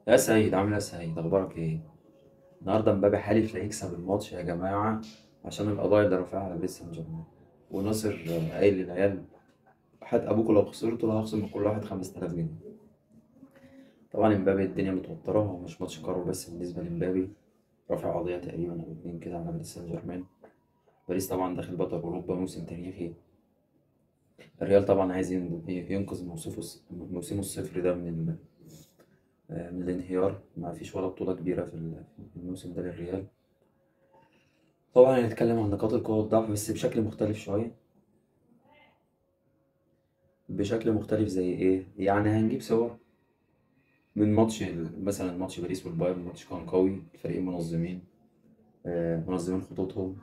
يا سيد، عامل ايه يا سيد؟ اخبارك ايه؟ النهارده مبابي حالف لا يكسب الماتش يا جماعه عشان القضايا اللي رافعها على باريس سان جيرمان. وناصر قايل للعيال: حد ابوكوا لو خسرتوا لا هخصم من كل واحد 5000 جنيه. طبعا مبابي الدنيا متوتره، هو مش ماتش كارو بس بالنسبه لمبابي، رافع قضيه تقريبا او اتنين كده على باريس سان جيرمان. باريس طبعا داخل بطل اوروبا موسم تاريخي. الريال طبعا عايز ينقذ موسمه الصفر ده من الانهيار. ما فيش ولا بطوله كبيره في الموسم ده للريال. طبعا هنتكلم عن نقاط القوة والضعف بس بشكل مختلف شوية. بشكل مختلف زي ايه؟ يعني هنجيب صور من ماتش مثلا ماتش باريس والبايرن. الماتش كان قوي، الفريقين منظمين، منظمين خطوطهم،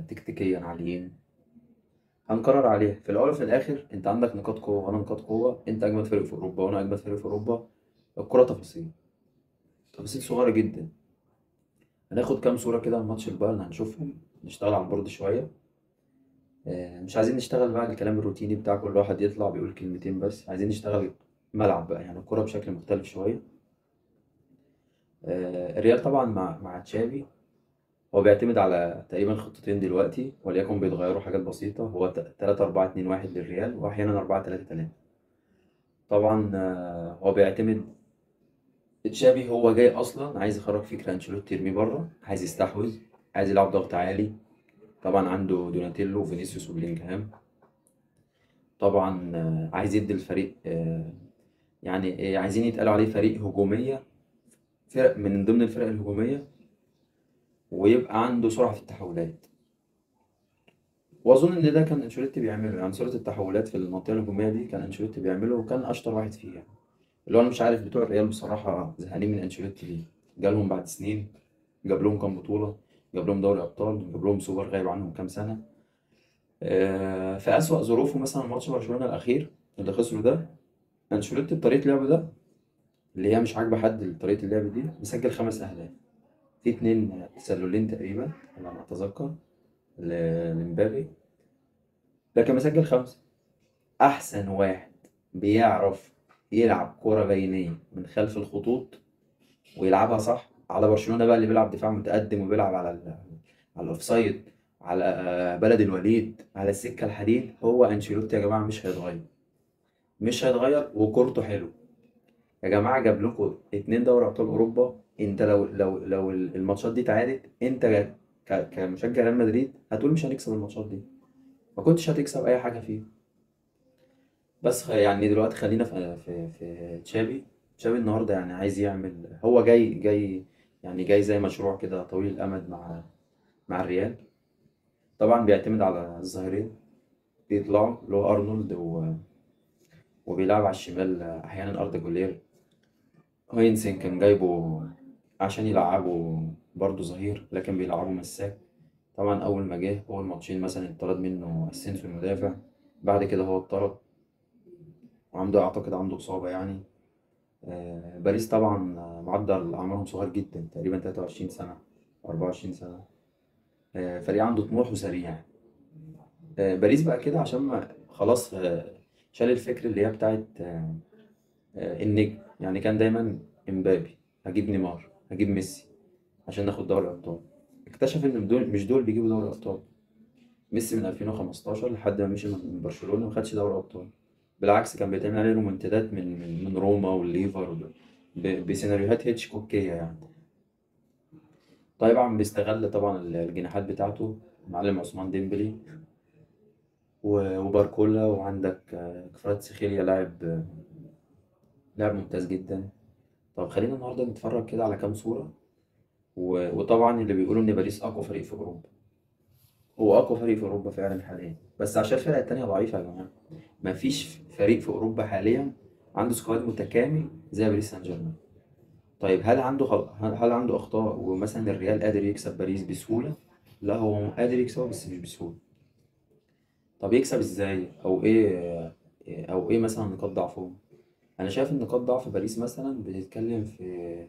تكتيكيا عاليين. هنقرر عليه في الأول وفي الآخر. أنت عندك نقاط قوة وأنا نقاط قوة، أنت أجمد فريق في أوروبا وأنا أجمد فريق في أوروبا. الكرة تفاصيل، تفاصيل صغيرة جدا. هناخد كام صورة كده من ماتش البايرن هنشوفهم، نشتغل على البورد شوية. مش عايزين نشتغل بقى الكلام الروتيني بتاع كل واحد يطلع بيقول كلمتين بس، عايزين نشتغل ملعب بقى، يعني الكرة بشكل مختلف شوية. الريال طبعا مع تشافي هو بيعتمد على تقريبا خطتين دلوقتي، وليكن بيتغيروا حاجات بسيطة. هو 3 4 2 1 للريال، وأحيانا 4 3 3. طبعا هو بيعتمد. تشافي هو جاي أصلا عايز يخرج فكرة أنشيلوتي يرميه بره، عايز يستحوذ، عايز يلعب ضغط عالي. طبعا عنده دوناتيلو وفينيسيوس وبلينجهام. طبعا عايز يدي الفريق يعني عايزين يتقالوا عليه فريق هجومية، فرق من ضمن الفرق الهجومية، ويبقى عنده سرعة في التحولات. وأظن إن ده كان أنشيلوتي بيعمله، يعني سرعة التحولات في المنطقة الهجومية دي كان أنشيلوتي بيعمله وكان أشطر واحد فيه يعني. اللي هو أنا مش عارف بتوع الريال بصراحة زهقانين من أنشيلوتي ليه؟ جالهم بعد سنين، جاب لهم كام بطولة، جاب لهم دوري أبطال، جاب لهم سوبر غايب عنهم كام سنة. في أسوأ ظروفه مثلا ماتش برشلونة الأخير اللي خسروا ده، أنشيلوتي بطريقة لعبه ده اللي هي مش عاجبة حد، طريقة اللعب دي مسجل 5 أهداف في 2 تسللين تقريبا على ما أتذكر لمبابي، لكن مسجل 5. أحسن واحد بيعرف يلعب كرة بينية من خلف الخطوط ويلعبها صح على برشلونة بقى، اللي بيلعب دفاع متقدم وبيلعب على الأوفسايد، على بلد الوليد، على السكة الحديد. هو أنشيلوتي يا جماعة مش هيتغير، مش هيتغير وكورته حلو. يا جماعة جاب لكم 2 دوري أبطال أوروبا. أنت لو الماتشات دي اتعادت، أنت كمشجع ريال مدريد هتقول مش هنكسب الماتشات دي، ما كنتش هتكسب أي حاجة فيه. بس يعني دلوقتي خلينا في تشافي. تشافي النهارده يعني عايز يعمل، هو جاي يعني جاي زي مشروع كده طويل الأمد مع الريال. طبعا بيعتمد على الظهيرين بيطلعوا اللي هو أرنولد وبيلعب على الشمال أحيانا أردا جولير. هاينسن كان جايبه عشان يلعبه برضه ظهير لكن بيلعبه مساك. طبعا أول ما جه أول ماتشين مثلا اتطرد منه اسينسيو المدافع، بعد كده هو اتطرد وعنده أعتقد عنده إصابة يعني. باريس طبعا معدل أعمارهم صغير جدا، تقريبا 23 سنة 24 سنة. فريق عنده طموح وسريع. باريس بقى كده عشان خلاص شال الفكر اللي هي بتاعت النجم. يعني كان دايما امبابي، هجيب نيمار، هجيب ميسي عشان ناخد دوري ابطال. اكتشف ان دول مش دول بيجيبوا دوري ابطال. ميسي من 2015 لحد ما مشي من برشلونة ما خدش دوري ابطال. بالعكس كان بيتعمل عليه رومنتادات من روما والليفر بسيناريوهات هيتشكوكية يعني. طبعا بيستغل طبعا الجناحات بتاعته، معلم عثمان ديمبلي وباركولا، وعندك كفاراتسخيليا لاعب ممتاز جدا. طب خلينا النهارده نتفرج كده على كام صورة. وطبعا اللي بيقولوا ان باريس اقوى فريق في اوروبا، هو اقوى فريق في اوروبا فعلا حاليا، بس عشان الفرق التانية ضعيفة يا جماعة. مفيش فريق في اوروبا حاليا عنده سكواد متكامل زي باريس سان جيرمان. طيب هل عنده اخطاء ومثلا الريال قادر يكسب باريس بسهولة؟ لا، هو قادر يكسبه بس مش بسهولة. طب يكسب ازاي او ايه مثلا نقاط ضعفهم؟ انا شايف ان نقاط ضعف باريس مثلا بتتكلم في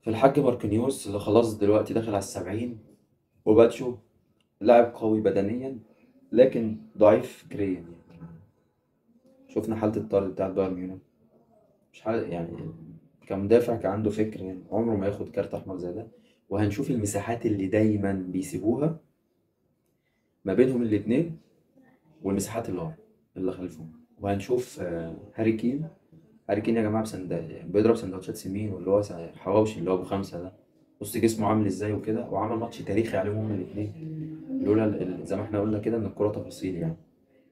الحاج ماركينيوس اللي خلاص دلوقتي داخل على ال70، وباتشو لاعب قوي بدنيا لكن ضعيف فكريا يعني. شفنا حالة الطرد بتاع بايرن ميونخ. مش حاجة يعني، كمدافع كان عنده فكر يعني عمره ما ياخد كارت احمر زي ده. وهنشوف المساحات اللي دايما بيسيبوها ما بينهم الاتنين، والمساحات اللي ورا اللي خلفهم. وهنشوف هاري كين. هاري كين يا جماعه بيضرب سندوتشات سمين، واللي هو حواوشي اللي هو ابو خمسه ده. بص جسمه عامل ازاي وكده، وعمل ماتش تاريخي عليهم هما الاثنين. لولا زي ما احنا قلنا كده ان الكوره تفاصيل يعني.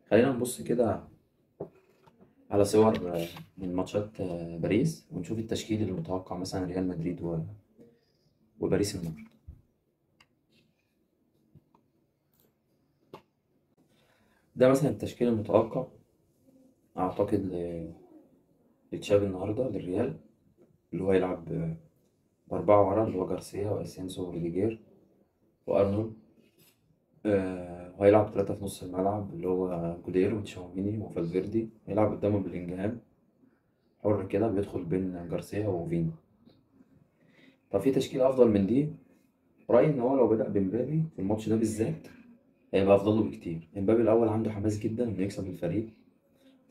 خلينا نبص كده على صور من ماتشات باريس، ونشوف التشكيل المتوقع مثلا ريال مدريد وباريس النهارده. ده مثلا التشكيل المتوقع اعتقد لتشافي النهارده للريال، اللي هو يلعب بأربعة ورا، اللي هو جارسيا واسينسو وروديجير وارنولد. وهيلعب ثلاثة في نص الملعب، اللي هو جودير وتشاوميني وفالفيردي. هيلعب قدامه بلينجهام حر كده بيدخل بين جارسيا وفيني. طب في تشكيل أفضل من دي؟ رأيي إن هو لو بدأ بمبابي في الماتش ده بالذات هيبقى أفضل له بكتير. امبابي الأول عنده حماس جدا إنه يكسب الفريق،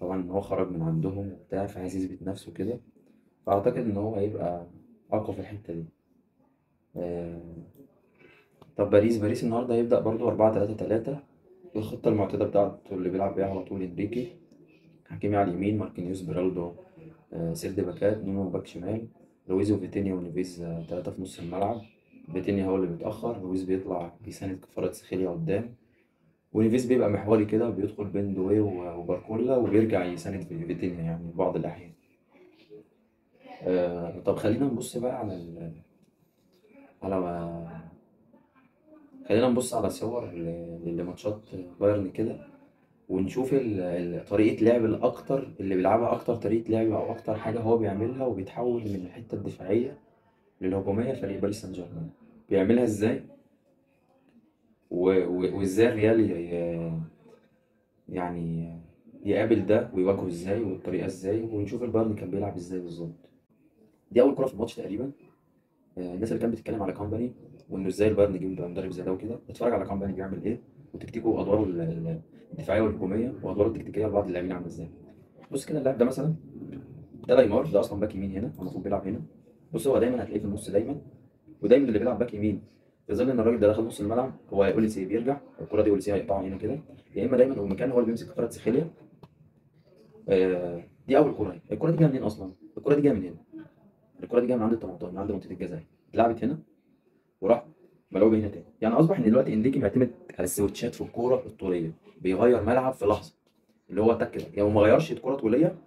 طبعا إن هو خرج من عندهم وبتاع فعايز يثبت نفسه كده. فأعتقد إن هو هيبقى أقوى في الحتة دي. آه، طب باريس النهارده هيبدأ برضو 4-3-3. الخطة المعتادة بتاعته اللي بيلعب بيها على طول إنريكي. حكيمي على اليمين، ماركينيوس برالدو سيرد باكات، نونو باك شمال، لويز وفيتينيا ونيفيز تلاتة في نص الملعب. فيتينيا هو اللي بيتأخر، لويز بيطلع بيساند كفارة سخيليا قدام، ونيفيز بيبقى محوري كده بيدخل بين دوي وباركولا وبيرجع يساند في فيتينيا يعني في بعض الأحيان. طب خلينا نبص بقى على خلينا نبص على صور لماتشات بايرن كده، ونشوف طريقة لعب الأكتر اللي بيلعبها، أكتر طريقة لعب أو أكتر حاجة هو بيعملها وبيتحول من الحتة الدفاعية للهجومية. فريق باريس سان جيرمان بيعملها إزاي، وإزاي الريال يعني يقابل ده ويواجهه إزاي والطريقة إزاي، ونشوف البايرن كان بيلعب إزاي بالظبط. دي أول كرة في الماتش تقريبا. الناس اللي كانت بتتكلم على كامباني وإنه إزاي البايرن يجيب مدرب زي ده وكده، اتفرج على كامباني بيعمل إيه وتكتيكه وأدواره الدفاعية والهجومية وأدواره التكتيكية لبعض اللاعبين عاملة إزاي. بص كده اللاعب ده مثلا، ده نيمار، ده اصلا باك يمين هنا، هو المفروض بيلعب هنا. بص هو دايما هتلاقيه في النص دايما، ودايما اللي بيلعب باك يمين في ظل ان الراجل ده دخل نص الملعب هو يا اوليسي بيرجع الكره دي اوليسي هيقطعها هنا كده، يا اما دايما هو مكان هو اللي بيمسك كفاره سخيليا. دي اول كره. الكره دي جايه منين اصلا؟ الكره دي جايه من هنا. الكره دي جايه من عند ال 18 من عند منطقه الجزاء، اتلعبت هنا وراح ملعوبه هنا تاني. يعني اصبح ان دلوقتي انديكي بيعتمد على السويتشات في الكوره الطوليه، بيغير ملعب في لحظه، اللي هو تك كده يعني ما غيرش الكره طوليه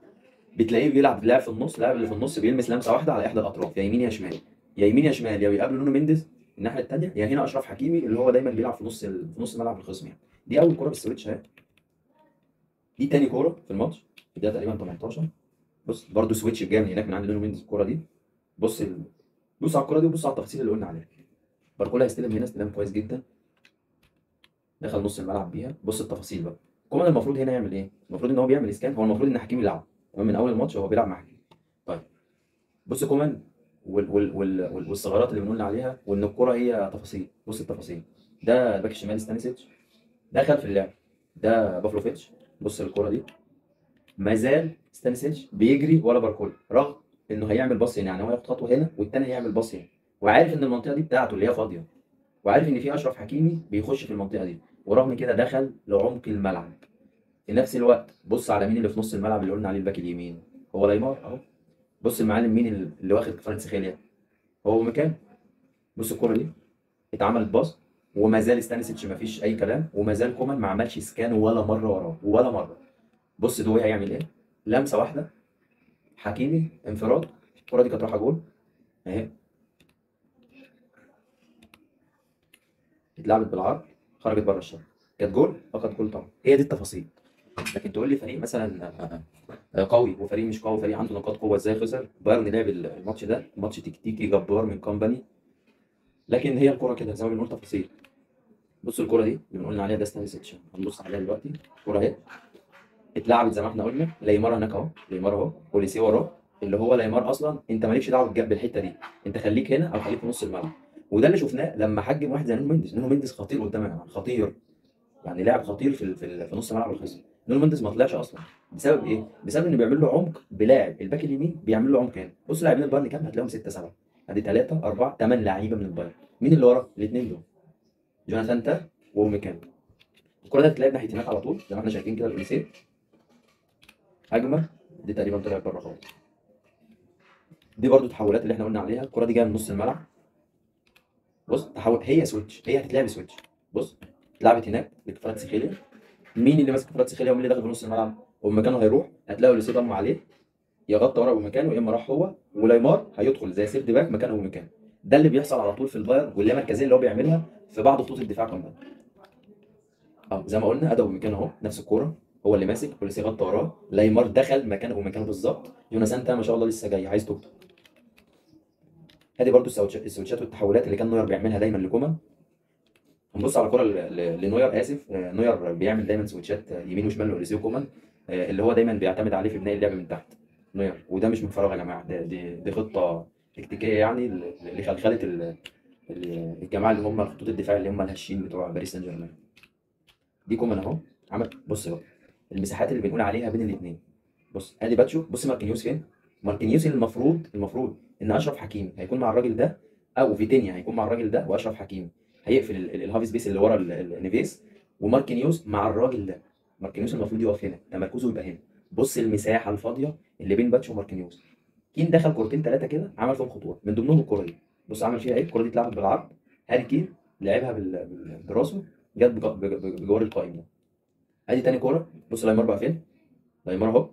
بتلاقيه بيلعب لاعب في النص، لاعب اللي في النص بيلمس لمسه واحده على احدى الاطراف، يا يمين يا شمال، يا يمين يا شمال، يا بيقابل نونو مينديز الناحيه الثانيه، يا هنا اشرف حكيمي اللي هو دايما بيلعب في نص ملعب الخصم يعني. دي اول كوره بالسويتش اهي. دي تاني كوره في الماتش في الدقيقه تقريبا 18. بص برده سويتش جاي من هناك من عند نونو مينديز الكوره دي. بص بص على الكوره دي وبص على التفاصيل اللي قلنا عليها. باركولا هيستلم هنا استلام كويس جدا، دخل نص الملعب بيها. بص التفاصيل بقى. كومان المفروض هنا يعمل ايه؟ المفروض ان هو بيعمل اسكان، هو المفروض ان حكيمي يلعب تمام من اول الماتش هو بيلعب مع حكيمي. طيب بص كومان والثغرات اللي بنقول عليها، وان الكرة هي تفاصيل. بص التفاصيل. ده الباك الشمال ستانيسيتش دخل في اللعب، ده بافلوفيتش. بص الكرة دي ما زال ستانيسيتش بيجري ورا باركولا رغم انه هيعمل باص هنا، يعني هو ياخد خطوه هنا والتاني هيعمل باص هنا، وعارف ان المنطقه دي بتاعته اللي هي فاضيه، وعارف ان في اشرف حكيمي بيخش في المنطقه دي، ورغم كده دخل لعمق الملعب. في نفس الوقت بص على مين اللي في نص الملعب اللي قلنا عليه الباك اليمين، هو نيمار اهو. بص المعلم مين اللي واخد كفاره سخيليا، هو مكان. بص الكرة دي اتعملت باص، وما زال ستانيسيتش ما فيش اي كلام، وما زال كومان ما عملش سكان ولا مره وراه ولا مره. بص دوي هيعمل ايه؟ لمسه واحده، حكيمي انفراد، الكرة دي كانت رايحه جول اهي، اتلعبت بالعرض خرجت بره الشبكه، كانت جول فقط جول طبعا. هي دي التفاصيل. لكن تقول لي فريق مثلا قوي وفريق مش قوي، فريق عنده نقاط قوه ازاي خسر؟ بايرن لعب الماتش ده ماتش تكتيكي جبار من كومباني، لكن هي الكرة كده زي ما بنقول تفاصيل. بص الكرة دي اللي بنقول عليها ده ستانيسيتش، هنبص عليها دلوقتي. الكرة اهي اتلعبت زي ما احنا قلنا، ليمار هناك اهو، ليمار اهو، بوليسي وراه، اللي هو ليمار اصلا انت مالكش دعوه بالحته دي، انت خليك هنا او خليك في نص الملعب. وده اللي شفناه لما واحد زي نونو مينديز. نونو مينديز خطير قدام يا جماعه، خطير يعني، لاعب خطير في نص ملعب الخصم. نونو مينديز ما طلعش اصلا. بسبب ايه؟ بسبب انه بيعمل له عمق بلاعب الباك اليمين، بيعمل له عمق هنا. بص لاعبين البايرن كام؟ هتلاقيهم 6 7. ادي 3 4 8 لعيبه من البايرن. مين اللي ورا؟ الاثنين دول، جوناثان تاه وميكان. الكره دي هتتلعب ناحيه هناك على طول زي ما احنا شايفين كده. الاوليسيه هجمه، دي تقريبا طلعت بره خالص. دي برضو التحولات اللي احنا قلنا عليها. الكره دي جايه من نص الملعب. بص تحول، هي سويتش، هي هتتلعب سويتش. بص اتلعبت هناك لكفاراتسخيليا. مين اللي ماسك كفاراتسخيليا ومين اللي داخل في نص الملعب؟ ومكانه هيروح هتلاقوا الاوليسيه ضم عليه، يغطي ورا ومكانه، يا اما راح هو ولايمار هيدخل زي سيرد باك مكانه ومكانه. ده اللي بيحصل على طول في البايرن، واللي مركزيه اللي هو بيعملها في بعض خطوط الدفاع كمان. اه زي ما قلنا اداؤه ومكانه اهو، نفس الكوره، هو اللي ماسك، اوليسيه غطى وراه، لايمار دخل مكانه ومكانه بالظبط. جوناثان تاه ما شاء الله لسه جاي عايز توكتو. ادي برضو السويتشات والتحولات اللي كان نوير بيعملها دايما لكومان. هنبص على كرة لنوير اسف. نوير بيعمل دايما سويتشات يمين وشمال لاوليسيو كومان، اللي هو دايما بيعتمد عليه في بناء اللعب من تحت. نوير، وده مش من فراغ يا جماعه، دي خطه تكتيكيه يعني لخلخله الجماعه اللي هم خطوط الدفاع اللي هم الهشين بتوع باريس سان جيرمان. دي كومان اهو عمل. بص بقى المساحات اللي بنقول عليها بين الاثنين. بص ادي باتشو، بص ماركينيوس فين. ماركينيوس المفروض ان اشرف حكيمي هيكون مع الراجل ده، او فيتينيا هيكون مع الراجل ده، واشرف حكيمي هيقفل الهاف سبيس اللي ورا النيفيس، وماركينيوس مع الراجل ده. ماركينيوس المفروض يقف هنا، تمركزه يبقى هنا. بص المساحه الفاضيه اللي بين باتشو وماركينيوس. كين دخل كورتين ثلاثه كده عمل فيهم خطوره، من ضمنهم الكوره دي. بص عمل فيها ايه. الكوره دي اتلعبت بالعرض، هاري كين لعبها براسه، جت بجوار القائم ده. ادي تاني كوره. بص لايمار بقى فين. لايمار اهو،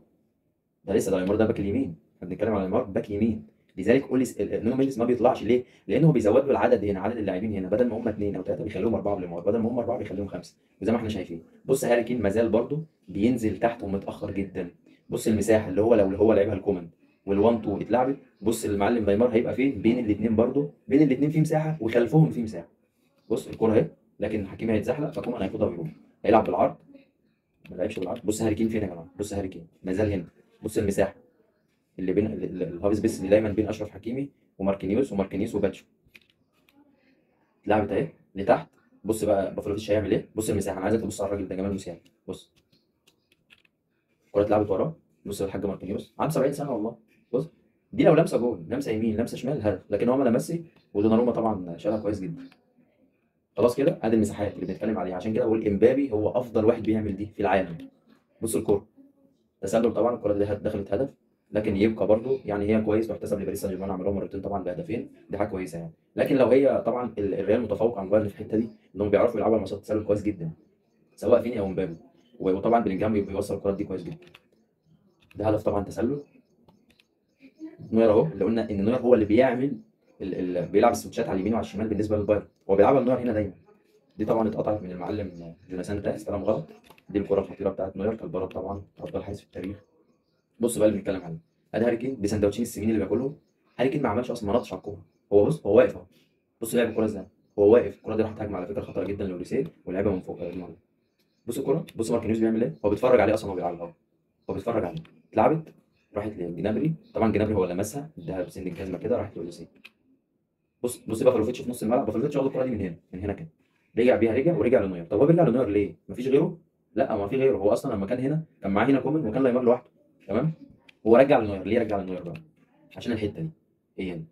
ده لسه ده نيمار، ده باك اليمين. احنا بنتكلم على نيمار باك يمين. لذلك اوليس نونو مينديز ما بيطلعش ليه؟ لانه هو بيزود له العدد هنا، عدد اللاعبين هنا، بدل ما هم اثنين او ثلاثه بيخليهم اربعه بليمار، بدل ما هم اربعه بيخليهم خمسه. وزي ما احنا شايفين بص هاري كين ما زال برضه بينزل تحت ومتاخر جدا. بص المساحه اللي هو لو هو لعبها الكومان وال1 2 اتلعبت، بص المعلم نيمار هيبقى فين بين الاثنين. برضه بين الاثنين في مساحه وخلفهم في مساحه. بص الكوره اهي، لكن حكيمي هيتزحلق فكومان هياخدها ويروح. هيلعب بالعرض، ما لعبش بالعرض. بص هاري كين فين يا جماعه. بص هاري كين ما زال هنا. بص المساحه اللي بين الهاف سبيس اللي دايما بين اشرف حكيمي وماركينيوس وباتشو. اتلعبت اهي لتحت. بص بقى بافلوفيتش هيعمل ايه. بص المساحه، انا عايزك تبص على الراجل ده جمال موسيالا. بص الكره اتلعبت وراه. بص الحاج ماركينيوس عنده 70 سنه والله. بص دي لو لمسه جول، لمسه يمين لمسه شمال هدف، لكن هو ما لمسش. ودوناروما طبعا شالها كويس جدا. خلاص كده ادي المساحات اللي بنتكلم عليها. عشان كده بقول امبابي هو افضل واحد بيعمل دي في العالم. بص الكوره تسلل طبعا، الكره دي دخلت هدف، لكن يبقى برضه يعني هي كويس تحتسب لباريس سان جيرمان، عملوها مرتين طبعا بهدفين، دي حاجه كويسه يعني. لكن لو هي طبعا الريال متفوق عن بايرن في الحته دي، انهم بيعرفوا يلعبوا على مسار التسلل كويس جدا، سواء فيني او مبابي. وطبعا بلينجهام بيوصل الكرات دي كويس جدا. ده هدف طبعا تسلل. نوير اهو، اللي قلنا ان نوير هو اللي بيعمل بيلعب السويتشات على اليمين وعلى الشمال بالنسبه للبايرن، هو بيلعبها نوير هنا دايما. دي طبعا اتقطعت من المعلم جوناثان تاه، استلم غلط. دي الكره الخطيره بتاعت نوير، كالبارات طبعا افضل حارس في التاريخ. بص بقى اللي بنتكلم عليه، ادي هاري كين بسندوتشين السمين اللي بياكلهم. هاري كين ما عملش اصلا، ما نطش على الكوره. هو بص هو واقف اهو. بص لعب الكوره ازاي. هو واقف، الكوره دي راحت هجمه على فكره خطره جدا لاوليسيه، ولعبها من فوق المرمى. بص الكوره، بص ماركينيوس بيعمل ايه. هو بيتفرج عليه اصلا، هو بيلعب اهو. هو بيتفرج عليه. اتلعبت، راحت لجنابري، طبعا جنابري هو لمسها، اداها بسن الجزمه كده، راحت لاوليسيه. بص بافلوفيتش في نص الملعب. بافلوفيتش واخد الكوره دي من هنا، من هنا كده، رجع بيها، ورجع لنوير. طب هو بيرجع لنوير ليه؟ مفيش غيره؟ لا ما في غيره. هو اصلا لما كان هنا كان معاه هنا كومان وكان لايمار لوحده. تمام. هو رجع لنوير ليه؟ رجع لنوير بقى عشان الحته دي هي دي.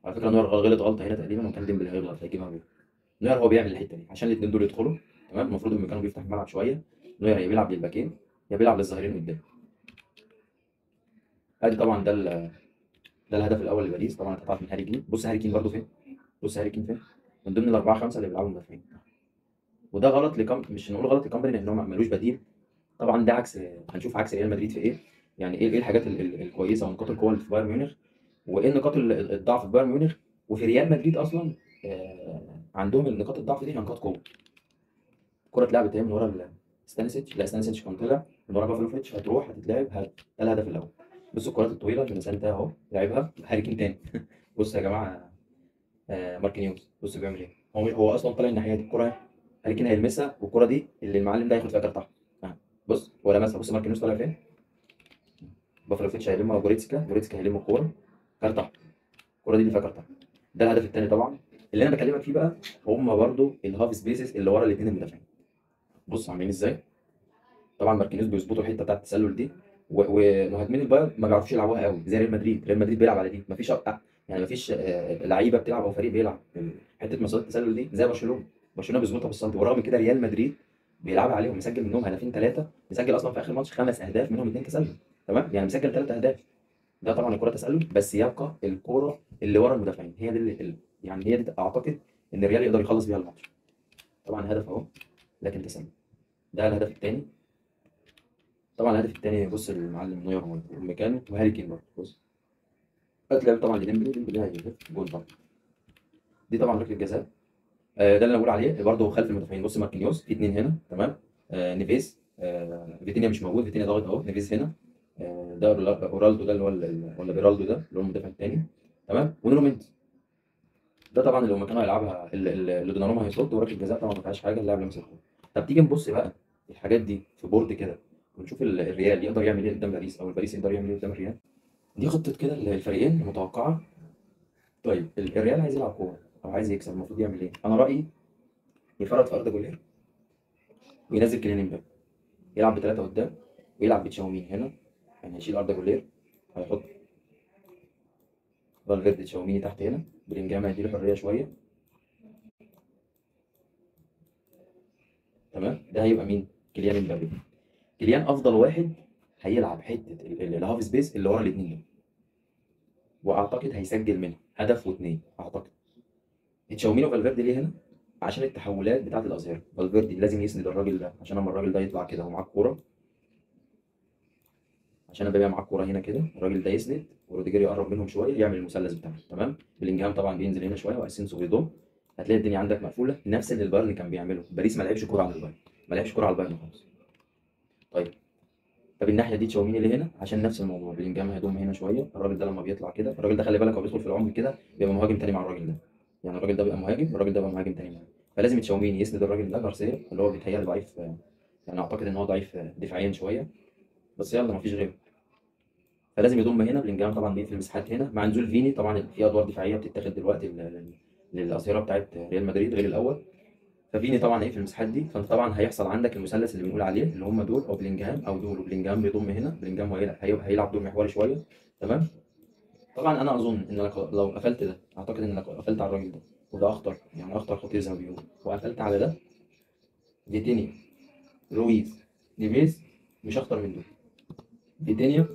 على فكره نوير غلط غلطه هنا تقريبا، وكان ديمبلي هيغلط هيجيبها بيه. نوير هو بيعمل الحته دي عشان الاثنين دول يدخلوا. تمام. المفروض ان كانوا بيفتح الملعب شويه. نوير يا بيلعب للباكين يا بيلعب للظاهرين قدام. ادي طبعا ده الهدف الاول لباريس، طبعا اتقطعت من هاري كين. بص هاري كين برده فين. بص هاري كين فين، من ضمن الاربعه خمسه اللي بيلعبوا مدافعين. وده غلط مش نقول غلط لكامباني لان هو ملوش بديل. طبعا ده عكس، هنشوف عكس ريال مدريد في ايه. يعني ايه الحاجات الكويسه ونقاط القوه اللي في بايرن ميونخ، وايه نقاط الضعف في بايرن ميونخ. وفي ريال مدريد اصلا عندهم النقاط الضعف دي هي نقاط قوه. الكره اتلعبت اهي من ورا ستانيسيتش، لا ستانيسيتش كان طلع من ورا بافلوفيتش، هتروح هتتلعب ده الهدف الاول. بصوا الكرات الطويله اللي مسانتها اهو، لعبها هاري كين تاني. بص يا جماعه ماركينيوس بص بيعمل ايه. هو اصلا طالع الناحيه دي، الكره هاري كين هيلمسها، والكره دي اللي المعلم ده هياخد فيها كارت احمر. بص هو لمسها. بص ماركينيوس طالع فين. بافلوفيتش هيلمها، جوريتسكا هيلم الكوره، كارت احمر. الكوره دي اللي فيها كارت احمر. ده الهدف الثاني طبعا. اللي انا بكلمك فيه بقى هم برضو الهاف سبيسز اللي ورا الاثنين المدافعين. بص عاملين ازاي. طبعا ماركينيوس بيظبطوا الحته بتاعت التسلل دي، ومهاجمين البايرن ما بيعرفوش يلعبوها قوي زي ريال مدريد. ريال مدريد بيلعب على دي، مفيش يعني مفيش لعيبه بتلعب او فريق بيلعب حته مسارات التسلل دي زي برشلونه. برشلونه بيظبطها بالسنتي، ورغم كده ريال مدريد بيلعب عليهم، مسجل منهم هدفين ثلاثه، مسجل اصلا في اخر ماتش 5 اهداف منهم 2 تسلل. تمام، يعني مسجل 3 اهداف. ده طبعا الكره تسلل، بس يبقى الكوره اللي ورا المدافعين هي دي يعني هي دي اعتقد ان الريال يقدر يخلص بيها الماتش. طبعا هدف اهو، لكن تسلل. ده الهدف الثاني. طبعا الهدف الثاني بص المعلم نوير وميكانو وهاري كين برضه. بص هتلاقي طبعا لديمبلي، ديمبلي هيجيب جول طبعا. دي طبعا ركله جزاء. ده اللي انا بقول عليه برضه خلف المدافعين. بص ماركينيوس في اتنين هنا، تمام. نيفيز، فيتينيا مش موجود، فيتينيا ضاغط اهو، نيفيز هنا. ده اورالدو، ده اللي هو ولا بيرالدو، ده اللي هو المدافع الثاني، تمام. ونونو مينديز. ده طبعا اللي هو مكانه هيلعبها اللي دوناروما هيصد، وركله جزاء طبعا ما فيهاش حاجه، اللاعب لمس الكوره. طب تيجي نبص بقى الحاجات دي في بورد كده، ونشوف الريال يقدر يعمل ايه قدام باريس، او الباريس يقدر يعمل ايه قدام الريال. دي خطه كده الفريقين المتوقعه. طيب الريال عايز يلعب كوره او عايز يكسب، المفروض يعمل ايه؟ انا رايي يفرط في اردا جولير، وينزل كيليان امبابي، يلعب بثلاثه قدام، ويلعب بتشاومين هنا. يعني يشيل اردا جولير، هيحط فالفيردي تشاوميني تحت هنا، بلينجهام هيديله حريه شويه. تمام، ده هيبقى مين؟ كيليان امبابي. كيليان افضل واحد هيلعب حته الهاف سبيس اللي ورا الاثنين دول، واعتقد هيسجل منها هدف واثنين اعتقد. تشاوميني وفالفيردي ليه هنا؟ عشان التحولات بتاعه الاظهره. فالفيردي لازم يسند الراجل ده، عشان لما الراجل ده يطلع كده ومعاه الكوره، عشان امبابي معاه الكوره هنا كده، الراجل ده يسند وروديجير يقرب منهم شويه يعمل المثلث بتاعه. تمام. بلينجهام طبعا بينزل هنا شويه، واسينسو بيضم. هتلاقي الدنيا عندك مقفوله، نفس اللي البايرن كان بيعمله. باريس ما لعبش كوره على البايرن، ما لعبش كوره على البايرن خالص. طيب، طب الناحيه دي تشاوميني ليه هنا؟ عشان نفس الموضوع، بلينجهام هيضم هنا شويه. الراجل ده لما بيطلع كده، الراجل ده خلي بالك هو بيدخل في العمق كده بيبقى مهاجم تاني مع الراجل ده. يعني الراجل ده بيبقى مهاجم، والراجل ده بيبقى مهاجم تاني معاه. فلازم تشاوميني يسند الراجل ده جارسيا، اللي هو بيتهيألي ضعيف، يعني اعتقد ان هو ضعيف دفاعيا شويه، بس يلا مفيش غيره. فلازم يضم هنا بلينجهام، طبعا بيقفل المساحات هنا مع نزول فيني. طبعا في ادوار دفاعيه بتتاخد دلوقتي للاظهره بتاعت ريال مدريد غير الاول. ففيني طبعا هيقفل المساحات دي، فانت طبعا هيحصل عندك المثلث اللي بنقول عليه، اللي هم دول او بلينجهام او دول، وبلينجهام بيضم هنا. بلينجهام هيلعب دور محوري شويه. تمام. طبعا انا اظن ان لو قفلت ده، اعتقد ان لو قفلت على الراجل ده، وده اخطر، يعني اخطر خطير زي ما بيقولوا، وقفلت على ده، فيتينيا، رويز، نيفيز، مش اخطر من دول. فيتينيا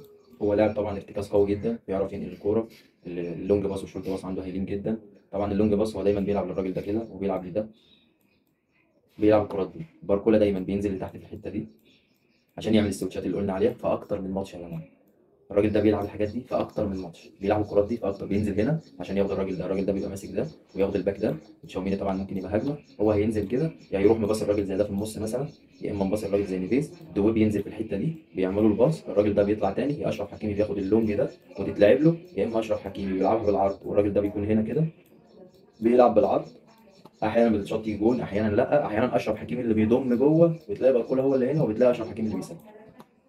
هو لاعب طبعا ارتكاز قوي جدا، بيعرف ينقل الكوره، اللونج باص والشورت باص عنده هايلين جدا. طبعا اللونج باص هو دايما بيلعب للراجل ده كده، وبيلعب لده، بيلعب الكرات دي. باركولا دايما بينزل لتحت في الحته دي عشان يعمل السويتشات اللي قلنا عليها في اكتر من ماتش يا جماعه. الراجل ده بيلعب الحاجات دي في اكتر من ماتش، بيلعب الكرات دي في اكتر، بينزل هنا عشان ياخد الراجل ده. الراجل ده بيبقى ماسك ده وياخد الباك ده. تشاوميني طبعا ممكن يبقى هجمه، هو هينزل كده، يا يروح مباص الراجل زي ده في النص مثلا، يا اما مباص الراجل زي نيفيز. دوي بينزل في الحته دي، بيعملوا الباص، الراجل ده بيطلع تاني، يا اشرف حكيمي بياخد اللونج ده وتتلعب له، يا اما اشرف حكيمي بيلعبها بالعرض والراجل ده بيكون هنا كده بيلعب بالعرض. احيانا بتشوط تيجي جون، احيانا لا، احيانا اشرف حكيمي اللي بيضم جوه، وتلاقي باركولا هو اللي هنا، وبتلاقي اشرف حكيمي اللي بيسجل.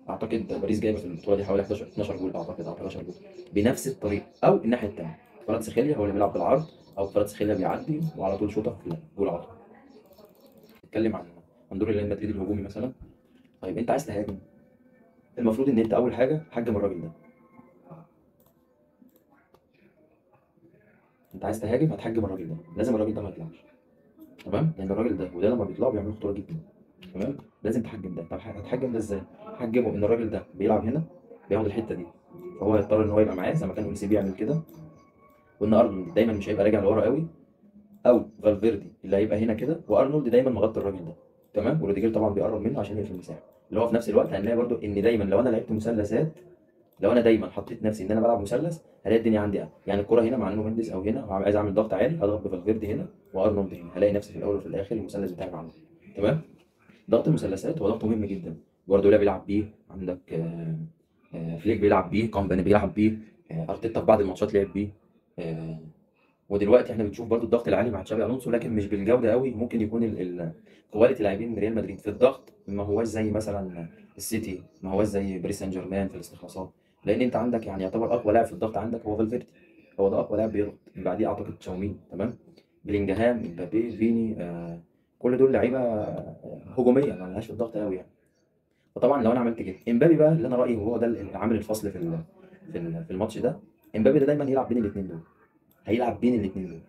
اعتقد باريس جايبه في البطوله دي حوالي 11 12 جول اعتقد، او 11 جول بنفس الطريقه. او الناحيه الثانيه، كفاراتسخيليا هو اللي بيلعب بالعرض، او كفاراتسخيليا بيعدي وعلى طول شوطه في الجول على طول. نتكلم عن دور ريال مدريد الهجومي مثلا. طيب انت عايز تهاجم، المفروض ان انت اول حاجه حجم الراجل ده. انت عايز تهاجم هتحجم الراجل ده، لازم الراجل ده ما يطلعش. تمام، لان الراجل ده وده لما بيطلعوا بيعملوا خطوره جدا. تمام، لازم تحجم ده. طب هتحجم ده ازاي؟ حجمه ان الراجل ده بيلعب هنا، بياخد الحته دي، فهو هيضطر ان هو يبقى معاه زي ما كان اوليسي بيعمل كده، وان ارنولد دايما مش هيبقى راجع لورا قوي، او فالفيردي اللي هيبقى هنا كده، وارنولد دايما مغطي الراجل ده. تمام، وروديجير طبعا بيقرب منه عشان يقفل المساحه. اللي هو في نفس الوقت هنلاقي برضو ان دايما لو انا لعبت مثلثات، لو انا دايما حطيت نفسي ان انا بلعب مثلث، هلاقي الدنيا عندي أهل. يعني الكره هنا مع انه مندز، او هنا عايز اعمل ضغط عالي، هضغط بفالفيردي هنا وارنولد هنا، هلاقي نفسي في الاول وفي الاخر المثلث بتاعي معمول. تمام. ضغط المثلثات هو ضغط مهم جدا. جوارديولا بيلعب بيه، عندك فليك بيلعب بيه، كومباني بيلعب بيه، ارتيتا في بعض الماتشات لعب بيه. آه، ودلوقتي احنا بنشوف برضو الضغط العالي مع تشابي الونسو، لكن مش بالجوده قوي. ممكن يكون كواليتي لاعبين ريال مدريد في الضغط ما هواش زي مثلا السيتي، ما هواش زي باريس سان جيرمان في الاستخلاصات. لان انت عندك يعني يعتبر اقوى لاعب في الضغط عندك هو فالفيردي، هو ده اقوى لاعب بيضغط. من بعديه اعتقد تشاومين. تمام. بلينجهام، امبابي، فيني، كل دول لعيبه هجوميه ما لهاش في الضغط قوي يعني. فطبعا لو انا عملت كده، امبابي بقى اللي انا رايي وهو ده عامل الفصل في الماتش ده، امبابي ده دايما يلعب بين الاثنين دول، هيلعب بين الاثنين دول.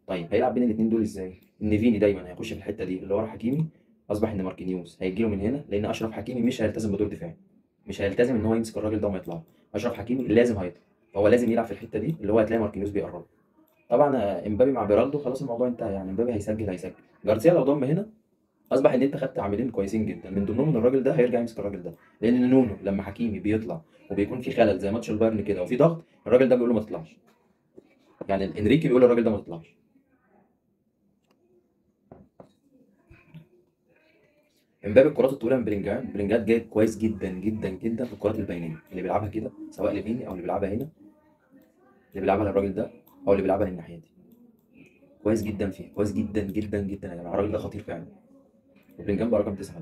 طيب هيلعب بين الاثنين دول ازاي؟ ان فيني دايما هيخش في الحته دي اللي ورا حكيمي، اصبح ان ماركينيوس هيجي له من هنا، لان اشرف حكيمي مش هيلتزم بدور دفاعي، مش هيلتزم ان هو يمسك الراجل ده وما يطلع. اشرف حكيمي لازم هيطلع، فهو لازم يلعب في الحته دي اللي هو هتلاقي ماركينيوس بيقرب. طبعا امبابي مع بيرالدو خلاص الموضوع انتهى، يعني امبابي هيسجل. جارسيا لو ضم هنا، اصبح ان انت خدت عاملين كويسين جدا، من ضمنهم ان الراجل ده هيرجع يمسك الراجل ده، لان نونو لما حكيمي بيطلع وبيكون في خلل زي ماتش البايرن كده وفي ضغط، الراجل ده بيقول له ما تطلعش، يعني انريكي بيقول للراجل ده ما تطلعش. امبابي الكرات الطويله من بلينجهام جايب كويس جدا جدا جدا في الكرات البينيه اللي بيلعبها كده، سواء لفيني او اللي بيلعبها هنا، اللي بيلعبها للراجل ده او اللي بيلعبها للناحيه دي، كويس جدا فيها، كويس جدا جدا جدا يا جماعه، الراجل ده خطير فعلا. وبلينجهام بقى رقم 9.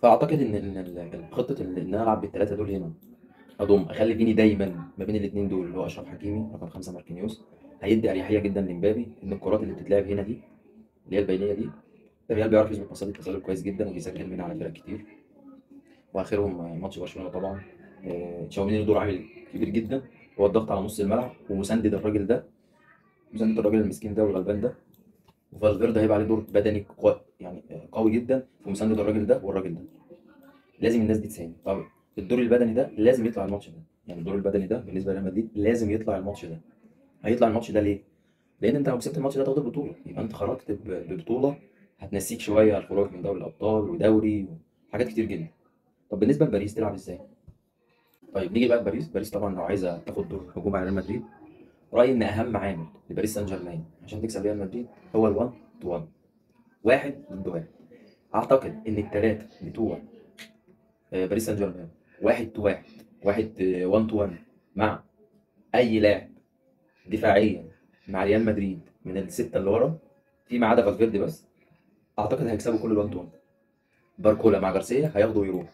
فاعتقد ان خطه ان انا العب بالثلاثه دول هنا، اخلي فيني دايما ما بين الاثنين دول اللي هو اشرف حكيمي رقم 5 ماركينيوس، هيدي اريحيه جدا لمبابي، ان الكرات اللي بتتلعب هنا دي اللي هي البينيه دي، الريال بيعرف يظبط مصيدة التسلل كويس جدا وبيسجل منها على فرق كتير، واخرهم ماتش برشلونه طبعا. تشاوميني له دور عامل كبير جدا، هو الضغط على نص الملعب ومساندد الراجل ده، مساندد الراجل المسكين ده والغلبان ده. وفالفيردي هيبقى عليه دور بدني يعني قوي جدا في مساندد الراجل ده والراجل ده، لازم الناس دي تساند. طب الدور البدني ده لازم يطلع الماتش ده، يعني الدور البدني ده بالنسبه لريال مدريد لازم يطلع الماتش ده. هيطلع الماتش ده ليه؟ لان انت لو كسبت الماتش ده تاخد البطوله، يبقى انت خرجت ببطوله هتنسيك شويه الخروج من دوري الابطال ودوري وحاجات كتير جدا. طب بالنسبه لباريس تلعب ازاي؟ طيب نيجي بقى لباريس. باريس طبعا لو عايزه تاخد دور هجوم على ريال مدريد، رايي ان اهم عامل لباريس سان جيرمان عشان تكسب ريال مدريد هو ال1 تو 1، واحد ضد واحد. اعتقد ان الثلاثه بتوع باريس سان جيرمان، واحد تو واحد، واحد 1 تو 1 مع اي لاعب دفاعيا مع ريال مدريد من السته اللي ورا، فيما عدا فالفيردي بس، اعتقد هيكسبوا كل ال1 تو 1. باركولا مع جارسيا هياخدوا ويروح،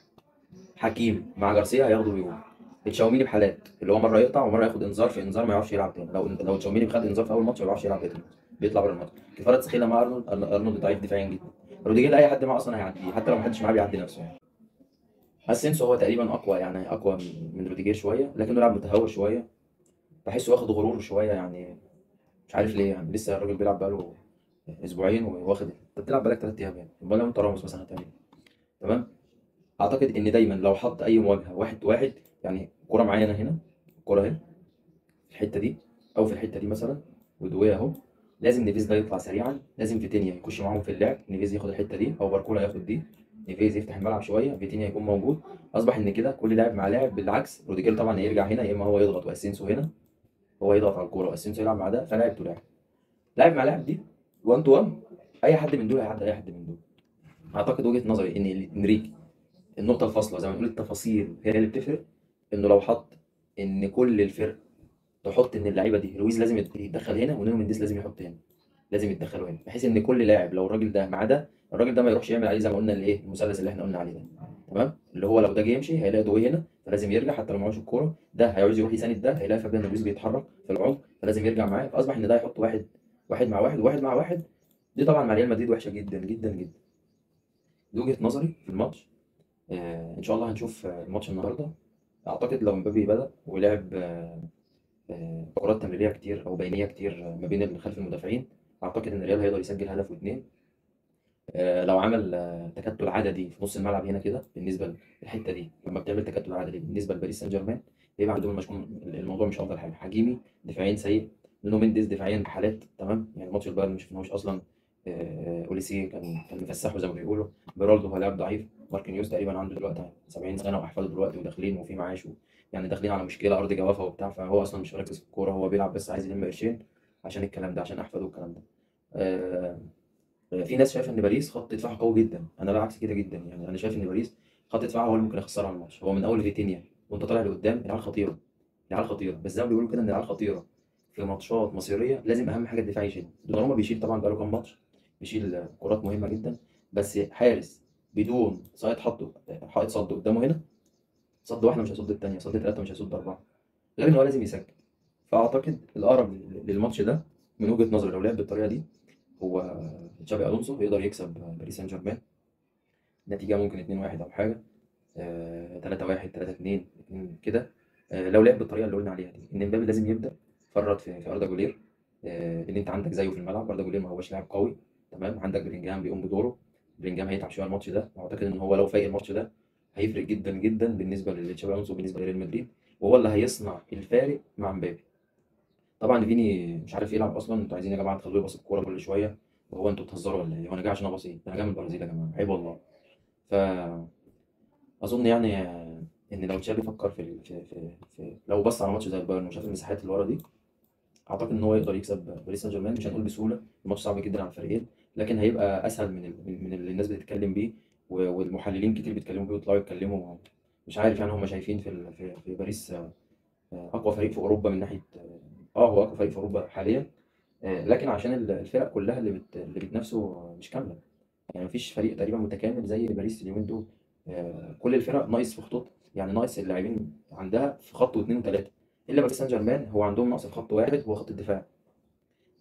حكيم مع جارسيا هياخدوا ويروح، تشاوميني بحالات اللي هو مره يقطع ومره ياخد انذار في انذار ما يعرفش يلعب تاني، لو تشاوميني خد انذار في اول ماتش ما بيعرفش يلعب تاني، بيطلع بره الماتش. كفاره سخيله مع ارنولد، ارنولد ضعيف دفاعيا جدا. روديجير اي حد معاه اصلا هيعديه، حتى لو ما حدش معاه بيعدي نفسه يعني. اسينسو هو تقريبا اقوى، يعني اقوى من روديجير شويه، لكنه لاعب متهور شويه، بحسه واخد غرور شويه يعني، مش عارف ليه، يعني لسه الراجل بيلعب بقاله اسبوعين وواخد، انت بتلعب بقالك 3 ايام يعني، امال لو انت راموس مثلا هتعمل ايه؟ تمام. اعتقد ان دايما لو حط اي مواجهه واحد واحد، يعني كرة معينه هنا، الكرة اهي في الحته دي او في الحته دي مثلا، ودويه اهو، لازم نيفيز ده يطلع سريعا، لازم فيتينيا يخش معاهم في اللعب، نيفيز ياخد الحته دي او باركولا ياخد دي، نيفيز يفتح الملعب شويه، فيتينيا يكون موجود. اصبح ان كده كل لاعب مع لاعب، بالعكس روديجير طبعا هيرجع هنا، يا اما هو يضغط واسينسو هنا، هو يضغط على الكوره واسينسو يلعب مع ده، فلاعب تو لاعب، لاعب مع لاعب دي 1 تو 1، اي حد من دول هيعدي اي حد من دول. اعتقد وجهه نظري ان انريكي النقطه الفاصله زي ما بنقول التفاصيل هي اللي بتفرق، انه لو حط ان كل الفرق تحط ان اللعيبه دي لويس لازم يتدخل هنا ونونو منديس لازم يحط هنا، لازم يتدخلوا هنا، بحيث ان كل لاعب لو الراجل ده مع ده، الراجل ده ما يروحش يعمل عليه زي ما قلنا الايه المثلث اللي احنا قلنا عليه ده. تمام، اللي هو لو ده جه يمشي هيلاقي دوي هنا فلازم يرجع حتى لو معهوش الكوره، ده هيعوز يروح يساند ده هيلاقي فابيان لويس بيتحرك في العمق فلازم يرجع معاه، فاصبح ان ده يحط واحد، واحد مع واحد وواحد مع واحد. دي طبعا مع ريال مدريد وحشه جدا جدا جدا. دي وجهه نظري في الماتش. ان شاء الله هنشوف الماتش النهارده. اعتقد لو مبابي بدأ ولعب كرات تمريريه كتير او بينيه كتير ما بين خلف المدافعين، اعتقد ان الريال هيقدر يسجل هدف واثنين. لو عمل تكتل عددي في نص الملعب هنا كده، بالنسبه للحته دي لما بتعمل تكتل عددي بالنسبه لباريس سان جيرمان، بيبقى عندهم الموضوع مش افضل حاجه. حكيمي دفاعيا سيء، نونو مينديز دفاعيا بحالات تمام، يعني ماتش البايرن ما شفناهوش اصلا. اوليسي كان مفسحه زي ما بيقولوا. بيرالدو هو لاعب ضعيف. ماركينيوس تقريبا عنده دلوقتي 70 سنه واحفاده دلوقتي وداخلين وفي معاش يعني داخلين على مشكله ارض جوافه وبتاع، فهو اصلا مش مركز في الكوره، هو بيلعب بس عايز يلم قرشين عشان الكلام ده، عشان احفاده والكلام ده. آه، في ناس شايفه ان باريس خط دفاعه قوي جدا، انا لا عكس كده جدا، يعني انا شايف ان باريس خط دفاعه هو اللي ممكن يخسرها الماتش، هو من اول فيتينيا وانت طالع لقدام، العيال خطيره، العيال خطيره، بس زي ما بيقولوا كده ان العيال خطيره في ماتشات مصيريه لازم اهم حاجه الدفاع يشيل. دوناروما بيشيل طبعا بقاله كام ماتش، بيشيل كرات مهمه جدا، بس حارس بدون صايد حطه حائط صد قدامه هنا، صد واحده مش هيصد الثانيه، صد ثلاثه مش هيصد اربعه، غير ان هو لازم يسجل. فاعتقد الاقرب للماتش ده من وجهه نظري لو لعب بالطريقه دي، هو تشابي الونسو يقدر يكسب باريس سان جيرمان، نتيجه ممكن 2-1 او حاجه، 3-1 3-2 كده. لو لعب بالطريقه اللي قلنا عليها دي، ان امبابي لازم يبدا، فرط في اردا جولير، اللي انت عندك زيه في الملعب. اردا جولير ما هوش لاعب قوي، تمام. عندك بلينجهام بيقوم بدوره، بلينجهام هيتعب شويه الماتش ده، واعتقد ان هو لو فايق الماتش ده هيفرق جدا جدا بالنسبه لتشابي الونسو وبالنسبه لريال مدريد، وهو اللي هيصنع الفارق مع امبابي. طبعا فيني مش عارف يلعب اصلا، انتوا عايزين يا جماعه تخلوه يباص الكوره كل شويه، وهو انتوا بتهزروا ولا ايه؟ هو انا جاي عشان اباص ايه؟ ده انا جاي من البرازيل يا جماعه، عيب والله. ف اظن يعني ان لو تشافي فكر في لو بص على ماتش زي البايرن وشاف المساحات اللي ورا دي، اعتقد ان هو يقدر يكسب باريس سان جيرمان. مش هنقول بسهوله، الماتش صعب جدا على الفريقين، لكن هيبقى اسهل من اللي الناس بتتكلم بيه، والمحللين كتير بيتكلموا بيه ويطلعوا يتكلموا. مش عارف يعني هم شايفين في باريس اقوى فريق في اوروبا من ناحيه هو اقوى فريق في اوروبا حاليا، لكن عشان الفرق كلها اللي بتنافسه مش كامله. يعني مفيش فريق تقريبا متكامل زي باريس اليومين دول. كل الفرق ناقص في خطوط، يعني ناقص اللاعبين عندها في خط واثنين وثلاثه، الا باريس سان جيرمان هو عندهم نقص في خط واحد هو خط الدفاع.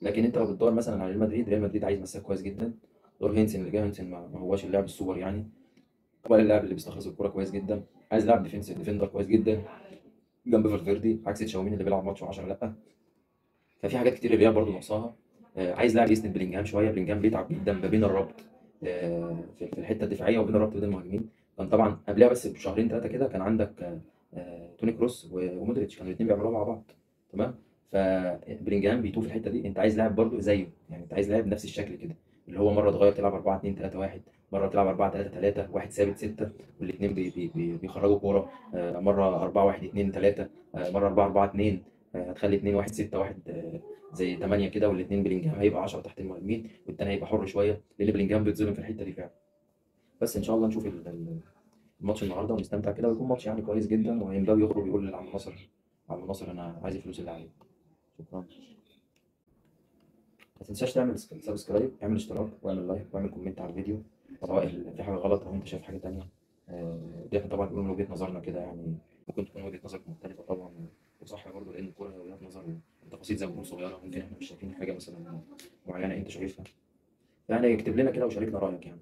لكن انت لو بتدور مثلا على ريال مدريد، ريال مدريد عايز مساك كويس جدا. دور هينسن اللي جاي، هينسن ما هواش اللاعب السوبر يعني، ولا اللاعب اللي بيستخلص الكوره كويس جدا. عايز لاعب ديفندر كويس جدا جنب فالفيردي، عكس تشاوميني اللي بيلعب ماتش و10 لا. ففي حاجات كتير الريال برضو ناقصاها. عايز لاعب يسند بلينجهام شويه، بلينجهام بيتعب جدا ما بين الربط في الحته الدفاعيه وبين الربط بين المهاجمين. كان طبعا قبلها بس بشهرين ثلاثه كده كان عندك توني كروس ومودريتش، كانوا الاثنين بيعملوها مع بعض، تمام. فبلينجهام بيتوه في الحته دي، انت عايز لاعب برضو زيه، يعني انت عايز لاعب نفس الشكل كده، اللي هو مره تغير تلعب 4 2 3 1، مره تلعب 4 3 3 واحد ثابت 6، والاثنين بيخرجوا كوره، مره 4 1 2 3، مره 4 4 2، هتخلي 2 1 6 1 زي 8 كده، والاثنين بلينجهام هيبقى 10 تحت المهاجمين، والتاني هيبقى حر شويه لان بلينجهام بيتظلم في الحته دي فعلا. بس ان شاء الله نشوف الماتش النهارده ونستمتع كده، ويكون ماتش يعني كويس جدا، وامبابي يخرج يقول لعم ناصر، عم ناصر انا عايز الفلوس اللي عليا. شكرا. ما تنساش تعمل سبسكرايب، اعمل اشتراك واعمل لايك واعمل كومنت على الفيديو، سواء في حاجه غلط او انت شايف حاجه تانية. دي احنا طبعا بنقول من وجهه نظرنا كده يعني، ممكن تكون وجهه نظرك مختلفه طبعا، وصح برضه، لان الكوره هي وجهات نظر وتفاصيل زي ما بنقول صغيره، ممكن احنا مش شايفين حاجه مثلا معينه انت شايفها. يعني اكتب لنا كده وشاركنا رايك يعني.